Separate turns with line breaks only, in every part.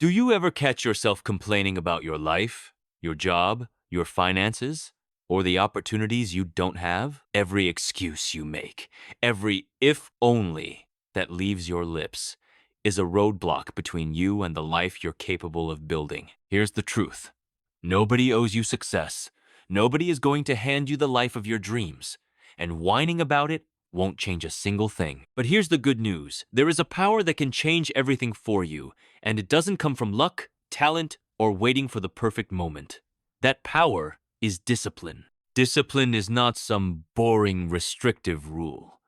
Do you ever catch yourself complaining about your life, your job, your finances, or the opportunities you don't have? Every excuse you make, every if only that leaves your lips is a roadblock between you and the life you're capable of building. Here's the truth. Nobody owes you success. Nobody is going to hand you the life of your dreams. And whining about it won't change a single thing. But here's the good news. There is a power that can change everything for you, and it doesn't come from luck, talent, or waiting for the perfect moment. That power is discipline. Discipline is not some boring, restrictive rule.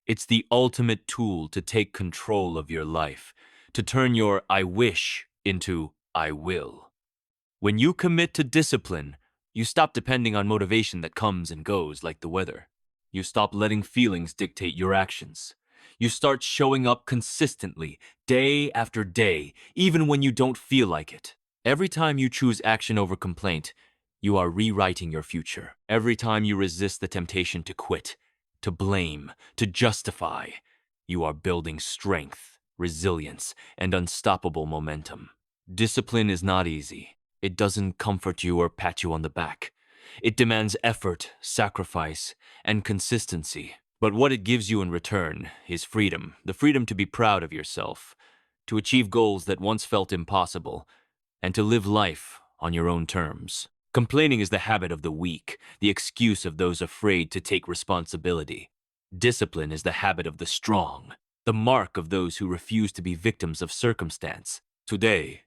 It's the ultimate tool to take control of your life, to turn your I wish into I will. When you commit to discipline, you stop depending on motivation that comes and goes like the weather. You stop letting feelings dictate your actions. You start showing up consistently, day after day, even when you don't feel like it. Every time you choose action over complaint, you are rewriting your future. Every time you resist the temptation to quit, to blame, to justify, you are building strength, resilience, and unstoppable momentum. Discipline is not easy. It doesn't comfort you or pat you on the back. It demands effort, sacrifice, and consistency. But what it gives you in return is freedom, the freedom to be proud of yourself, to achieve goals that once felt impossible, and to live life on your own terms. Complaining is the habit of the weak, the excuse of those afraid to take responsibility. Discipline is the habit of the strong, the mark of those who refuse to be victims of circumstance. Today,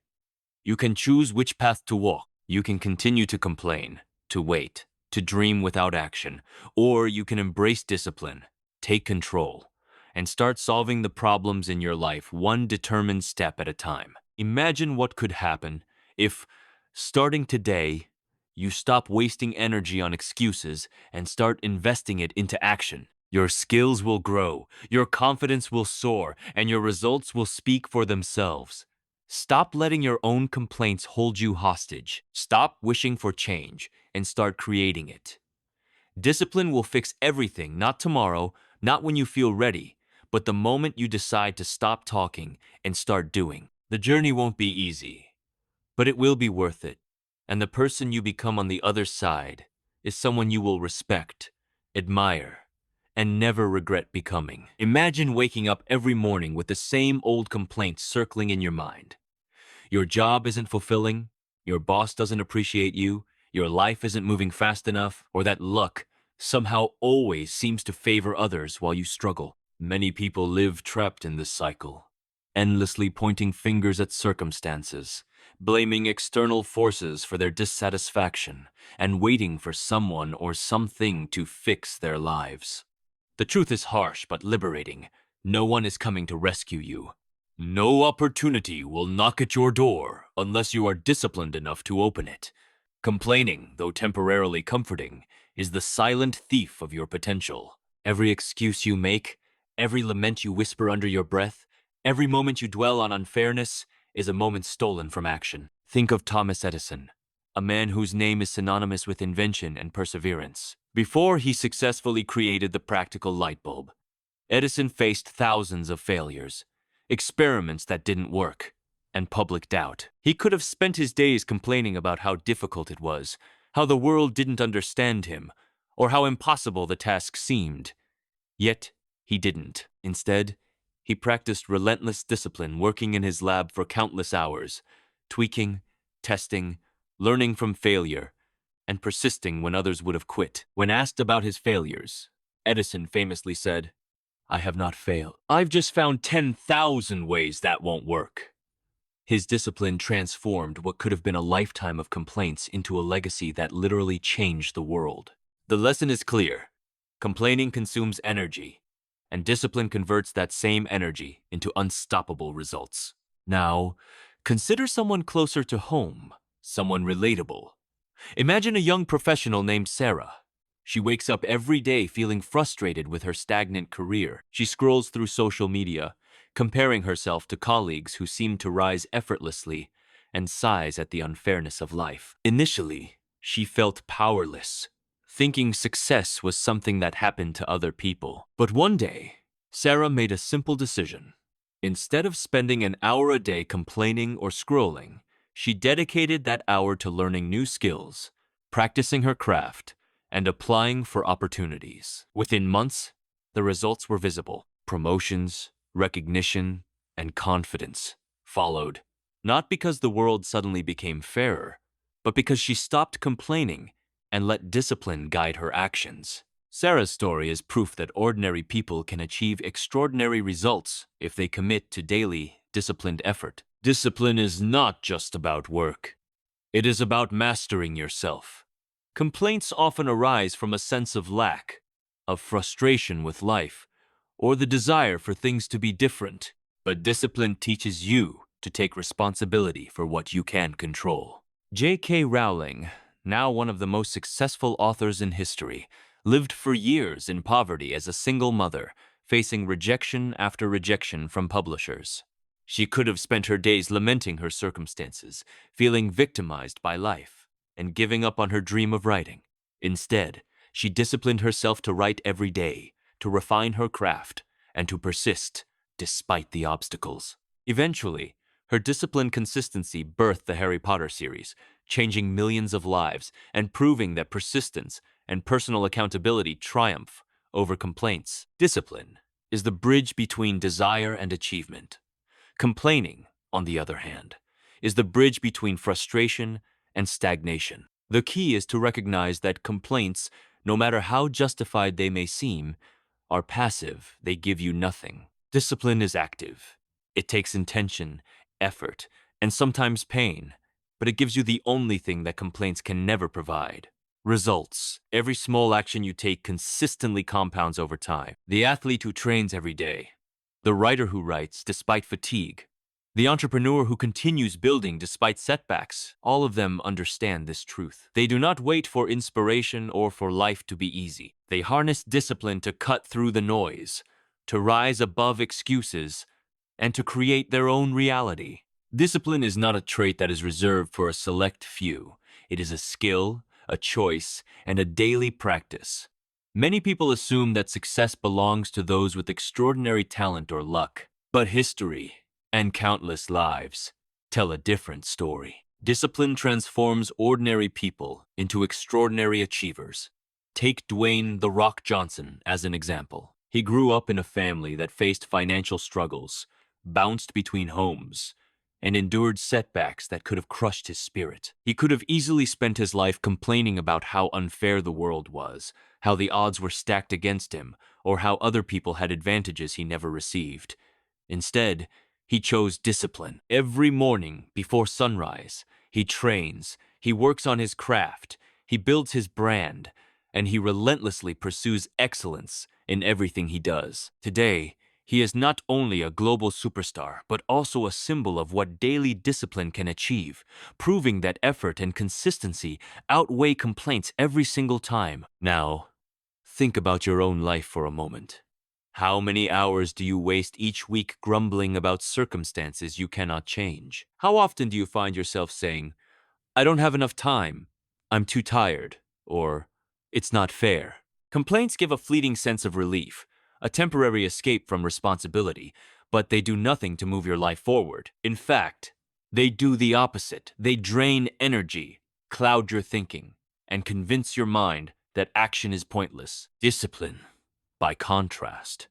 you can choose which path to walk. You can continue to complain, to wait, to dream without action, or you can embrace discipline, take control, and start solving the problems in your life one determined step at a time. Imagine what could happen if, starting today, you stop wasting energy on excuses and start investing it into action. Your skills will grow, your confidence will soar, and your results will speak for themselves. Stop letting your own complaints hold you hostage. Stop wishing for change and start creating it. Discipline will fix everything, not tomorrow, not when you feel ready, but the moment you decide to stop talking and start doing. The journey won't be easy, but it will be worth it. And the person you become on the other side is someone you will respect, admire, and never regret becoming. Imagine waking up every morning with the same old complaints circling in your mind. Your job isn't fulfilling, your boss doesn't appreciate you, your life isn't moving fast enough, or that luck somehow always seems to favor others while you struggle. Many people live trapped in this cycle, endlessly pointing fingers at circumstances, blaming external forces for their dissatisfaction, and waiting for someone or something to fix their lives. The truth is harsh but liberating. No one is coming to rescue you. No opportunity will knock at your door unless you are disciplined enough to open it. Complaining, though temporarily comforting, is the silent thief of your potential. Every excuse you make, every lament you whisper under your breath, every moment you dwell on unfairness is a moment stolen from action. Think of Thomas Edison, a man whose name is synonymous with invention and perseverance. Before he successfully created the practical light bulb, Edison faced thousands of failures, experiments that didn't work, and public doubt. He could have spent his days complaining about how difficult it was, how the world didn't understand him, or how impossible the task seemed. Yet, he didn't. Instead, he practiced relentless discipline, working in his lab for countless hours, tweaking, testing, learning from failure, and persisting when others would have quit. When asked about his failures, Edison famously said, "I have not failed. I've just found 10,000 ways that won't work." His discipline transformed what could have been a lifetime of complaints into a legacy that literally changed the world. The lesson is clear. Complaining consumes energy, and discipline converts that same energy into unstoppable results. Now, consider someone closer to home, someone relatable. Imagine a young professional named Sarah. She wakes up every day feeling frustrated with her stagnant career. She scrolls through social media, comparing herself to colleagues who seem to rise effortlessly, and sighs at the unfairness of life. Initially, she felt powerless, thinking success was something that happened to other people. But one day, Sarah made a simple decision. Instead of spending an hour a day complaining or scrolling, she dedicated that hour to learning new skills, practicing her craft, and applying for opportunities. Within months, the results were visible. Promotions, recognition, and confidence followed, not because the world suddenly became fairer, but because she stopped complaining and let discipline guide her actions. Sarah's story is proof that ordinary people can achieve extraordinary results if they commit to daily, disciplined effort. Discipline is not just about work. It is about mastering yourself. Complaints often arise from a sense of lack, of frustration with life, or the desire for things to be different. But discipline teaches you to take responsibility for what you can control. J.K. Rowling, now one of the most successful authors in history, lived for years in poverty as a single mother, facing rejection after rejection from publishers. She could have spent her days lamenting her circumstances, feeling victimized by life, and giving up on her dream of writing. Instead, she disciplined herself to write every day, to refine her craft, and to persist despite the obstacles. Eventually, her disciplined consistency birthed the Harry Potter series, changing millions of lives and proving that persistence and personal accountability triumph over complaints. Discipline is the bridge between desire and achievement. Complaining, on the other hand, is the bridge between frustration and stagnation. The key is to recognize that complaints, no matter how justified they may seem, are passive. They give you nothing. Discipline is active. It takes intention, effort, and sometimes pain, but it gives you the only thing that complaints can never provide: results. Every small action you take consistently compounds over time. The athlete who trains every day, the writer who writes despite fatigue, the entrepreneur who continues building despite setbacks, all of them understand this truth. They do not wait for inspiration or for life to be easy. They harness discipline to cut through the noise, to rise above excuses, and to create their own reality. Discipline is not a trait that is reserved for a select few. It is a skill, a choice, and a daily practice. Many people assume that success belongs to those with extraordinary talent or luck, but history and countless lives tell a different story. Discipline transforms ordinary people into extraordinary achievers. Take Dwayne "The Rock" Johnson as an example. He grew up in a family that faced financial struggles, bounced between homes, and endured setbacks that could have crushed his spirit. He could have easily spent his life complaining about how unfair the world was, how the odds were stacked against him, or how other people had advantages he never received. Instead, he chose discipline. Every morning before sunrise, he trains, he works on his craft, he builds his brand, and he relentlessly pursues excellence in everything he does. Today, he is not only a global superstar, but also a symbol of what daily discipline can achieve, proving that effort and consistency outweigh complaints every single time. Now, think about your own life for a moment. How many hours do you waste each week grumbling about circumstances you cannot change? How often do you find yourself saying, "I don't have enough time," "I'm too tired," or "it's not fair"? Complaints give a fleeting sense of relief, a temporary escape from responsibility, but they do nothing to move your life forward. In fact, they do the opposite. They drain energy, cloud your thinking, and convince your mind that action is pointless. Discipline, by contrast,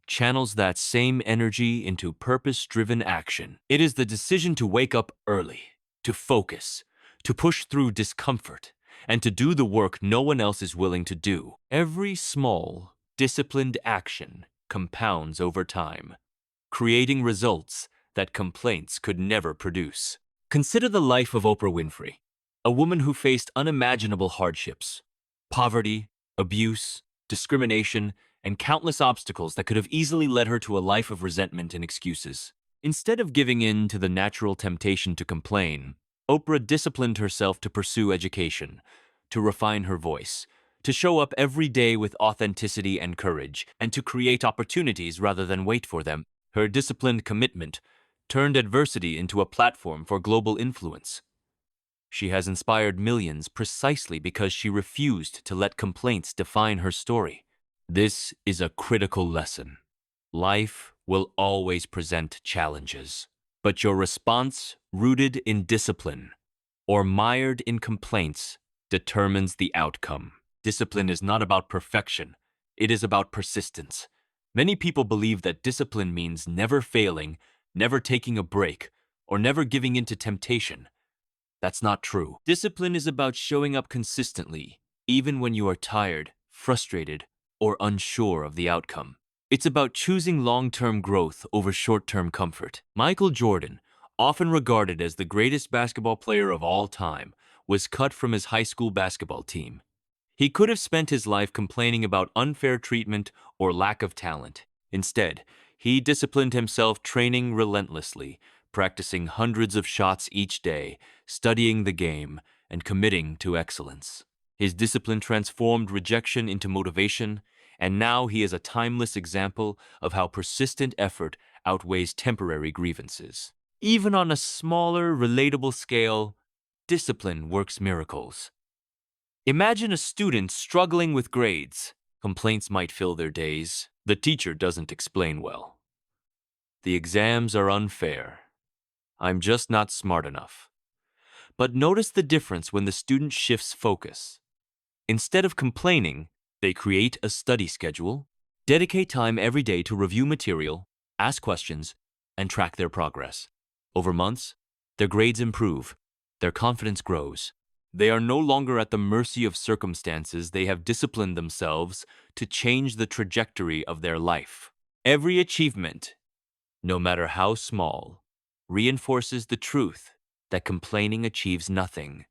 channels that same energy into purpose-driven action. It is the decision to wake up early, to focus, to push through discomfort, and to do the work no one else is willing to do. Every small, disciplined action compounds over time, creating results that complaints could never produce. Consider the life of Oprah Winfrey, a woman who faced unimaginable hardships, poverty, abuse, discrimination, and countless obstacles that could have easily led her to a life of resentment and excuses. Instead of giving in to the natural temptation to complain, Oprah disciplined herself to pursue education, to refine her voice, to show up every day with authenticity and courage, and to create opportunities rather than wait for them. Her disciplined commitment turned adversity into a platform for global influence. She has inspired millions precisely because she refused to let complaints define her story. This is a critical lesson. Life will always present challenges, but your response, rooted in discipline or mired in complaints, determines the outcome. Discipline is not about perfection, it is about persistence. Many people believe that discipline means never failing, never taking a break, or never giving in to temptation. That's not true. Discipline is about showing up consistently, even when you are tired, frustrated, or unsure of the outcome. It's about choosing long-term growth over short-term comfort. Michael Jordan, often regarded as the greatest basketball player of all time, was cut from his high school basketball team. He could have spent his life complaining about unfair treatment or lack of talent. Instead, he disciplined himself, training relentlessly, practicing hundreds of shots each day, studying the game, and committing to excellence. His discipline transformed rejection into motivation, and now he is a timeless example of how persistent effort outweighs temporary grievances. Even on a smaller, relatable scale, discipline works miracles. Imagine a student struggling with grades. Complaints might fill their days. The teacher doesn't explain well. The exams are unfair. I'm just not smart enough. But notice the difference when the student shifts focus. Instead of complaining, they create a study schedule, dedicate time every day to review material, ask questions, and track their progress. Over months, their grades improve, their confidence grows. They are no longer at the mercy of circumstances. They have disciplined themselves to change the trajectory of their life. Every achievement, no matter how small, reinforces the truth that complaining achieves nothing,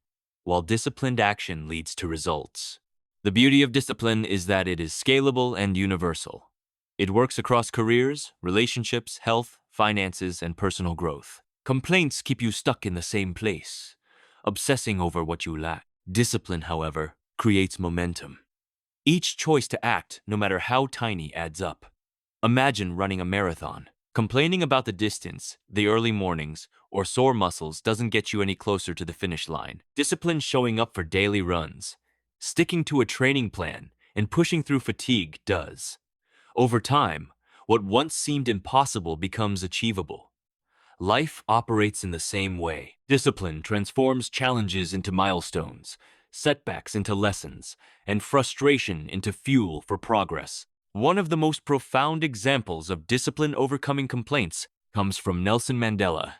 while disciplined action leads to results. The beauty of discipline is that it is scalable and universal. It works across careers, relationships, health, finances, and personal growth. Complaints keep you stuck in the same place, obsessing over what you lack. Discipline, however, creates momentum. Each choice to act, no matter how tiny, adds up. Imagine running a marathon. Complaining about the distance, the early mornings, or sore muscles doesn't get you any closer to the finish line. Discipline, showing up for daily runs, sticking to a training plan, and pushing through fatigue does. Over time, what once seemed impossible becomes achievable. Life operates in the same way. Discipline transforms challenges into milestones, setbacks into lessons, and frustration into fuel for progress. One of the most profound examples of discipline overcoming complaints comes from Nelson Mandela,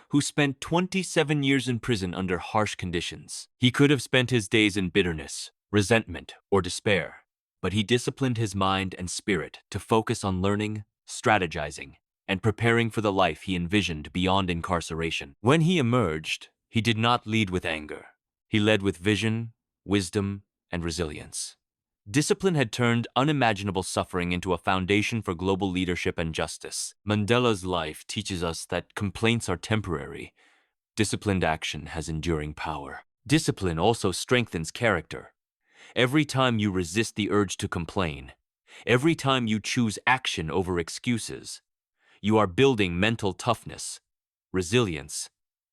who spent 27 years in prison under harsh conditions. He could have spent his days in bitterness, resentment, or despair, but he disciplined his mind and spirit to focus on learning, strategizing, and preparing for the life he envisioned beyond incarceration. When he emerged, he did not lead with anger. He led with vision, wisdom, and resilience. Discipline had turned unimaginable suffering into a foundation for global leadership and justice. Mandela's life teaches us that complaints are temporary. Disciplined action has enduring power. Discipline also strengthens character. Every time you resist the urge to complain, every time you choose action over excuses, you are building mental toughness, resilience,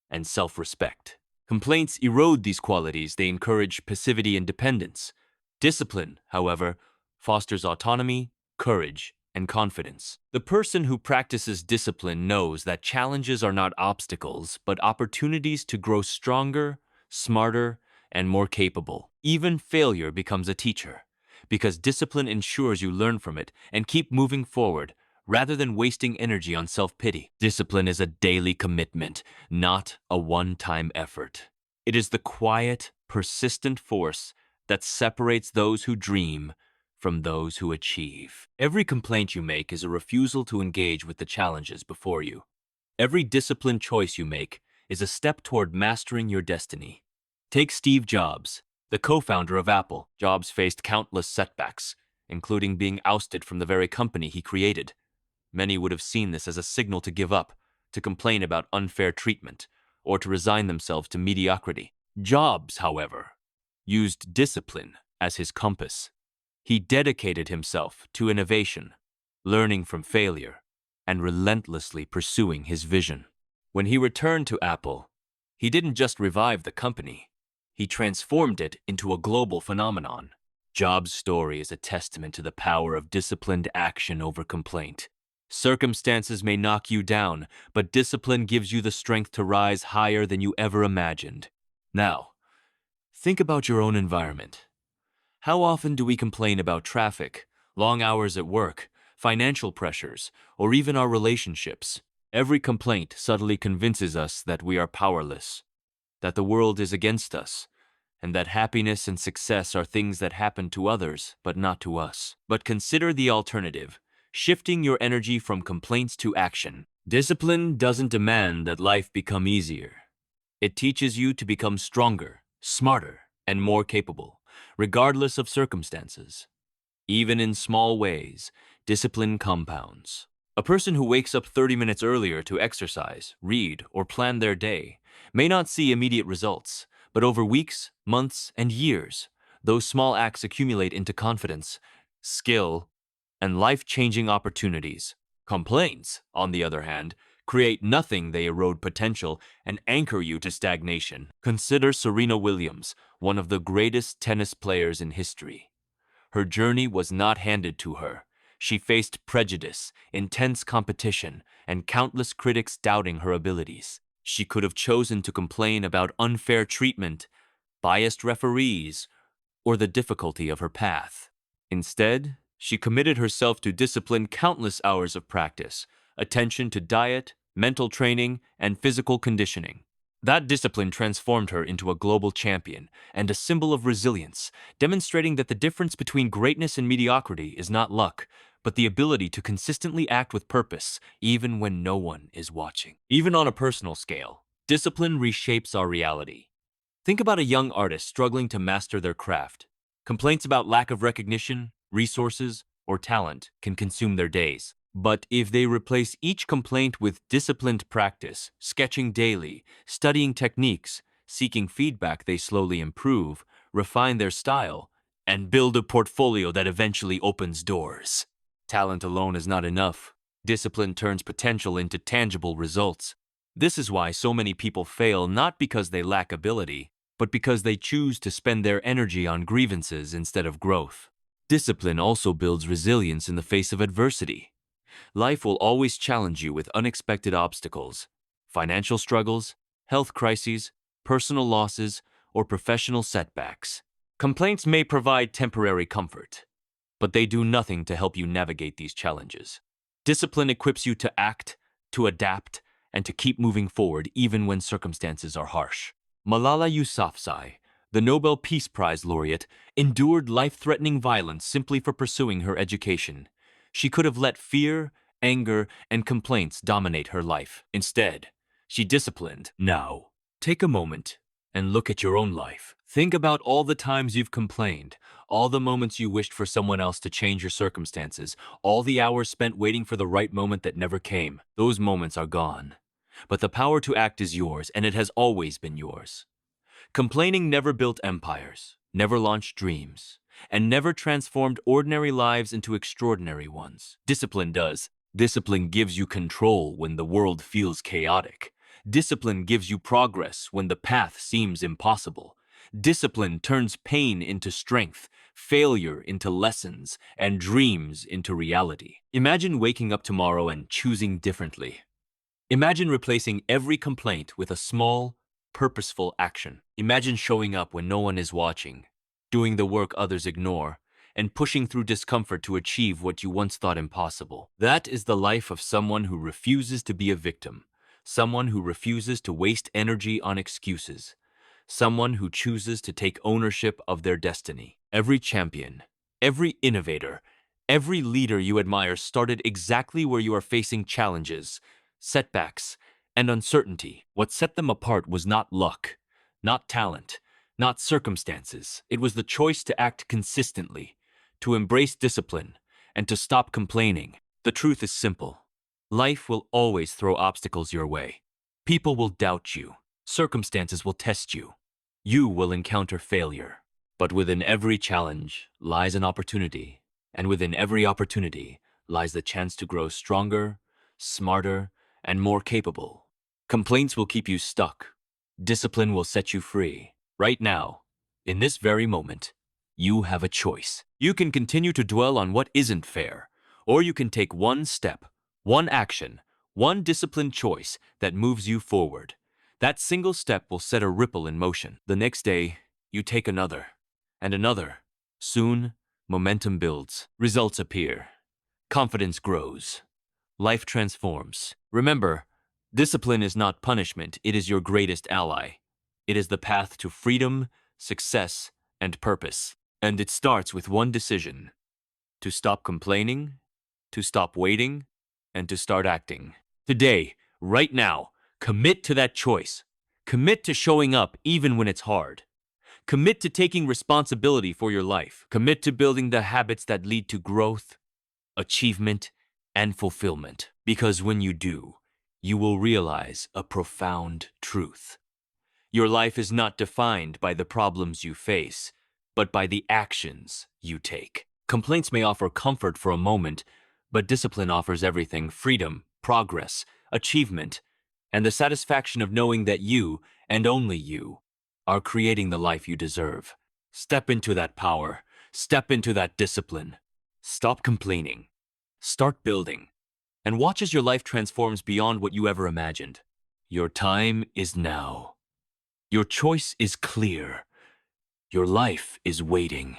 and self-respect. Complaints erode these qualities. They encourage passivity and dependence. Discipline, however, fosters autonomy, courage, and confidence. The person who practices discipline knows that challenges are not obstacles, but opportunities to grow stronger, smarter, and more capable. Even failure becomes a teacher, because discipline ensures you learn from it and keep moving forward, rather than wasting energy on self-pity. Discipline is a daily commitment, not a one-time effort. It is the quiet, persistent force that separates those who dream from those who achieve. Every complaint you make is a refusal to engage with the challenges before you. Every disciplined choice you make is a step toward mastering your destiny. Take Steve Jobs, the co-founder of Apple. Jobs faced countless setbacks, including being ousted from the very company he created. Many would have seen this as a signal to give up, to complain about unfair treatment, or to resign themselves to mediocrity. Jobs, however, used discipline as his compass. He dedicated himself to innovation, learning from failure, and relentlessly pursuing his vision. When he returned to Apple, he didn't just revive the company, he transformed it into a global phenomenon. Jobs' story is a testament to the power of disciplined action over complaint. Circumstances may knock you down, but discipline gives you the strength to rise higher than you ever imagined. Now, think about your own environment. How often do we complain about traffic, long hours at work, financial pressures, or even our relationships? Every complaint subtly convinces us that we are powerless, that the world is against us, and that happiness and success are things that happen to others, but not to us. But consider the alternative, shifting your energy from complaints to action. Discipline doesn't demand that life become easier. It teaches you to become stronger, smarter, and more capable, regardless of circumstances. Even in small ways, discipline compounds. A person who wakes up 30 minutes earlier to exercise, read, or plan their day may not see immediate results, but over weeks, months, and years, those small acts accumulate into confidence, skill, and life-changing opportunities. Complaints, on the other hand, create nothing. They erode potential and anchor you to stagnation. Consider Serena Williams, one of the greatest tennis players in history. Her journey was not handed to her. She faced prejudice, intense competition, and countless critics doubting her abilities. She could have chosen to complain about unfair treatment, biased referees, or the difficulty of her path. Instead, she committed herself to discipline, countless hours of practice, attention to diet, mental training, and physical conditioning. That discipline transformed her into a global champion and a symbol of resilience, demonstrating that the difference between greatness and mediocrity is not luck, but the ability to consistently act with purpose, even when no one is watching. Even on a personal scale, discipline reshapes our reality. Think about a young artist struggling to master their craft. Complaints about lack of recognition, resources, or talent can consume their days. But if they replace each complaint with disciplined practice, sketching daily, studying techniques, seeking feedback, they slowly improve, refine their style, and build a portfolio that eventually opens doors. Talent alone is not enough. Discipline turns potential into tangible results. This is why so many people fail, not because they lack ability, but because they choose to spend their energy on grievances instead of growth. Discipline also builds resilience in the face of adversity. Life will always challenge you with unexpected obstacles, financial struggles, health crises, personal losses, or professional setbacks. Complaints may provide temporary comfort, but they do nothing to help you navigate these challenges. Discipline equips you to act, to adapt, and to keep moving forward even when circumstances are harsh. Malala Yousafzai, the Nobel Peace Prize laureate, endured life-threatening violence simply for pursuing her education. She could have let fear, anger, and complaints dominate her life. Instead, she disciplined. Now, take a moment and look at your own life. Think about all the times you've complained, all the moments you wished for someone else to change your circumstances, all the hours spent waiting for the right moment that never came. Those moments are gone. But the power to act is yours, and it has always been yours. Complaining never built empires, never launched dreams, and never transformed ordinary lives into extraordinary ones. Discipline does. Discipline gives you control when the world feels chaotic. Discipline gives you progress when the path seems impossible. Discipline turns pain into strength, failure into lessons, and dreams into reality. Imagine waking up tomorrow and choosing differently. Imagine replacing every complaint with a small, purposeful action. Imagine showing up when no one is watching, doing the work others ignore, and pushing through discomfort to achieve what you once thought impossible. That is the life of someone who refuses to be a victim, someone who refuses to waste energy on excuses, someone who chooses to take ownership of their destiny. Every champion, every innovator, every leader you admire started exactly where you are facing challenges, setbacks, and uncertainty. What set them apart was not luck, not talent, not circumstances. It was the choice to act consistently, to embrace discipline, and to stop complaining. The truth is simple. Life will always throw obstacles your way. People will doubt you. Circumstances will test you. You will encounter failure. But within every challenge lies an opportunity, and within every opportunity lies the chance to grow stronger, smarter, and more capable. Complaints will keep you stuck. Discipline will set you free. Right now, in this very moment, you have a choice. You can continue to dwell on what isn't fair, or you can take one step, One action, one disciplined choice that moves you forward. That single step will set a ripple in motion. The next day, you take another, and another. Soon, momentum builds, results appear, confidence grows, life transforms. Remember, discipline is not punishment, it is your greatest ally. It is the path to freedom, success, and purpose. And it starts with one decision: to stop complaining, to stop waiting, and to start acting. Today, right now, commit to that choice. Commit to showing up even when it's hard. Commit to taking responsibility for your life. Commit to building the habits that lead to growth, achievement, and fulfillment. Because when you do, you will realize a profound truth. Your life is not defined by the problems you face, but by the actions you take. Complaints may offer comfort for a moment, but discipline offers everything: freedom, progress, achievement, and the satisfaction of knowing that you, and only you, are creating the life you deserve. Step into that power. Step into that discipline. Stop complaining. Start building. And watch as your life transforms beyond what you ever imagined. Your time is now. Your choice is clear. Your life is waiting.